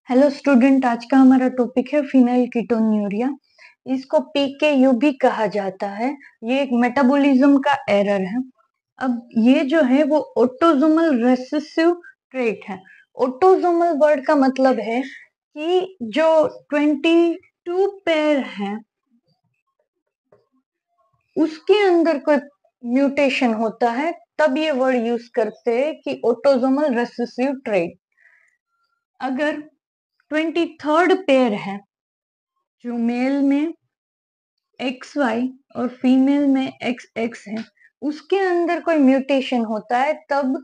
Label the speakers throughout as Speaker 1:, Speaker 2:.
Speaker 1: Hello student, आज का हमारा टॉपिक है फिनाइल कीटोन्यूरिया। इसको पीकेयू भी कहा जाता है। ये एक मेटाबॉलिज्म का एरर है। अब ये जो है वो ऑटोसोमल रिसेसिव ट्रेट है। ऑटोसोमल वर्ड का मतलब है कि जो 22 पेयर है उसके अंदर कोई म्यूटेशन होता है, तब ये वर्ड यूज करते हैं कि ऑटोसोमल रिसेसिव ट्रेट। अगर 23rd पेयर है, जो मेल में एक्स वाई और फीमेल में एक्स एक्स है, उसके अंदर कोई म्यूटेशन होता है, तब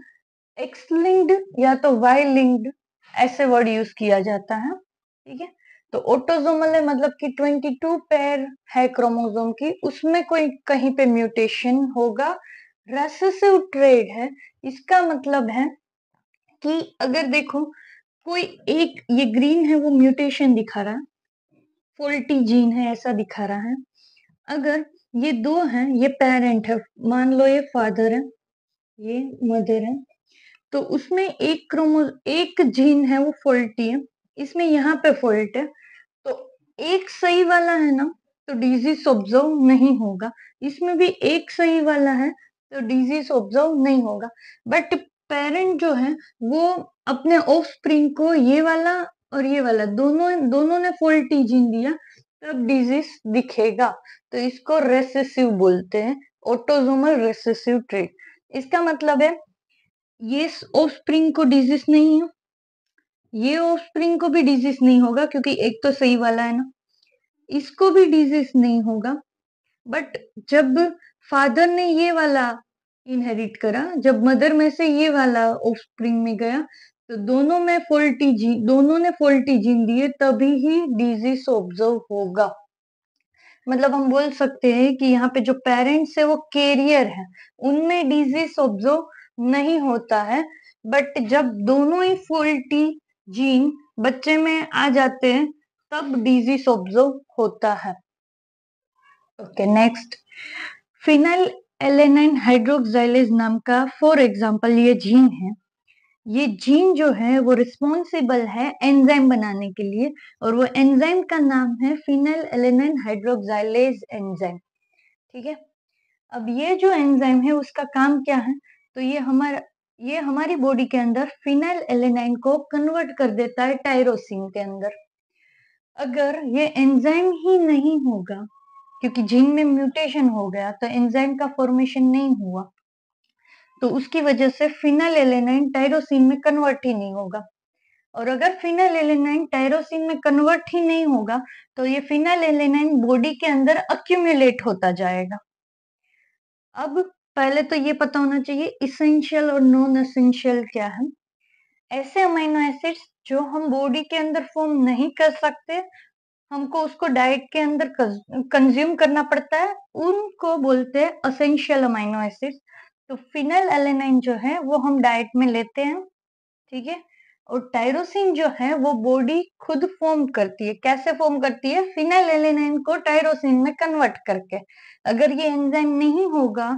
Speaker 1: एक्स लिंक्ड या तो वाई लिंक्ड ऐसे वर्ड यूज किया जाता है। ठीक है, तो ऑटोसोमल है मतलब कि 22 पेयर है क्रोमोसोम की, उसमें कोई कहीं पे म्यूटेशन होगा। रेसेसिव ट्रेट है, इसका मतलब है कि अगर देखो कोई एक ये ग्रीन है, वो म्यूटेशन दिखा रहा है, फॉल्टी जीन है ऐसा दिखा रहा है। अगर ये दो हैं, ये पेरेंट है, मान लो ये फादर है, ये मदर है, तो उसमें एक जीन है वो फॉल्टी है, इसमें यहाँ पे फॉल्ट है, तो एक सही वाला है ना, तो डिजीज ऑब्जर्व नहीं होगा। इसमें भी एक सही वाला है तो डिजीज ऑब्जर्व नहीं होगा। बट पेरेंट जो है वो अपने ऑफस्प्रिंग को ये वाला और ये वाला दोनों दोनों ने फॉल्टी जीन दिया, तब डिजीज दिखेगा। तो इसको रेसेसिव बोलते हैं, ऑटोसोमल रेसेसिव ट्रेट। इसका मतलब है ये ऑफस्प्रिंग को डिजीज नहीं है, ये ऑफस्प्रिंग को भी डिजीज नहीं होगा क्योंकि एक तो सही वाला है ना, इसको भी डिजीज नहीं होगा। बट जब फादर ने ये वाला इनहेरिट करा, जब मदर में से ये वाला ऑफस्प्रिंग में गया, तो दोनों ने फॉल्टी जीन दिए, तभी ही डिजीज ऑब्जर्व होगा। मतलब हम बोल सकते हैं कि यहाँ पे जो पेरेंट्स है वो कैरियर है, उनमें डिजीज ऑब्जर्व नहीं होता है। बट जब दोनों ही फॉल्टी जीन बच्चे में आ जाते हैं, तब डिजीज ऑब्जर्व होता है। ओके, नेक्स्ट, फिनाइल एलेनाइन हाइड्रोक्साइलेज नाम का फॉर एग्जांपल ये जीन है। ये जीन जो है वो रिस्पॉन्सिबल है एंजाइम बनाने के लिए, और वो एंजाइम का नाम है फिनाइल एलेनाइन हाइड्रोक्साइलेज एंजाइम। ठीक है, अब ये जो एंजाइम है उसका काम क्या है, तो ये हमारी बॉडी के अंदर फिनाइल एलेनाइन को कन्वर्ट कर देता है टायरोसिन के अंदर। अगर ये एंजाइम ही नहीं होगा, क्योंकि जीन में म्यूटेशन हो गया, तो एंजाइम का फॉर्मेशन नहीं हुआ, तो उसकी वजह से फिनाइल एलेनाइन टायरोसिन में कन्वर्ट ही नहीं होगा। और अगर फिनाइल एलेनाइन टायरोसिन में कन्वर्ट ही नहीं होगा, तो ये फिनाइल एलेनाइन बॉडी के अंदर अक्यूमुलेट होता जाएगा। अब पहले तो ये पता होना चाहिए इसेंशियल और नॉन एसेंशियल क्या है। ऐसे अमीनो एसिड्स जो हम बॉडी के अंदर फॉर्म नहीं कर सकते, हमको उसको डाइट के अंदर कंज्यूम करना पड़ता है, उनको बोलते हैं एसेंशियल अमीनो एसिड्स। तो फिनाइल एलेनाइन जो है वो हम डाइट में लेते हैं। ठीक है, और टायरोसिन जो है वो बॉडी खुद फॉर्म करती है। कैसे फॉर्म करती है? फिनाइल एलेनाइन को टायरोसिन में कन्वर्ट करके। अगर ये एंजाइम नहीं होगा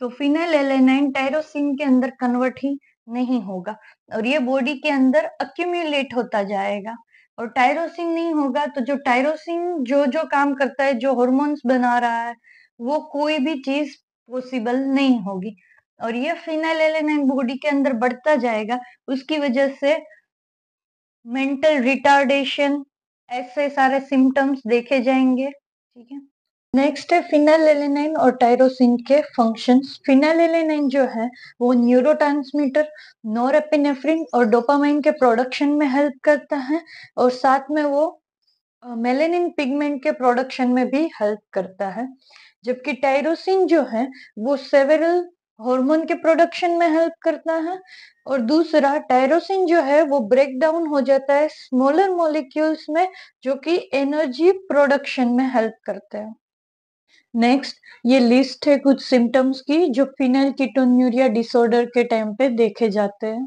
Speaker 1: तो फिनाइल एलेनाइन टायरोसिन के अंदर कन्वर्ट ही नहीं होगा, और ये बॉडी के अंदर अक्यूमुलेट होता जाएगा। और टायरोसिन नहीं होगा तो जो टायरोसिन जो जो काम करता है, जो हॉर्मोन्स बना रहा है, वो कोई भी चीज पॉसिबल नहीं होगी, और ये फिनाइल बॉडी के अंदर बढ़ता जाएगा। उसकी वजह से मेंटल रिटार्डेशन, ऐसे सारे सिम्टम्स देखे जाएंगे। ठीक है, नेक्स्ट है फिनाइल और टायरोसिन के फंक्शंस। फिनाइल जो है वो न्यूरोट्रांसमीटर नॉरएपिनेफ्रिन और डोपामाइन के प्रोडक्शन में हेल्प करता है, और साथ में वो मेलेनिन पिगमेंट के प्रोडक्शन में भी हेल्प करता है। जबकि टायरोसिन जो है वो सेवेरल हार्मोन के प्रोडक्शन में हेल्प करता है, और दूसरा टायरोसिन जो है वो ब्रेक डाउन हो जाता है स्मॉलर मॉलिक्यूल्स में, जो कि एनर्जी प्रोडक्शन में हेल्प करते हैं। नेक्स्ट, ये लिस्ट है कुछ सिम्टम्स की जो फिनाइल कीटोन्यूरिया डिसऑर्डर के टाइम पे देखे जाते हैं।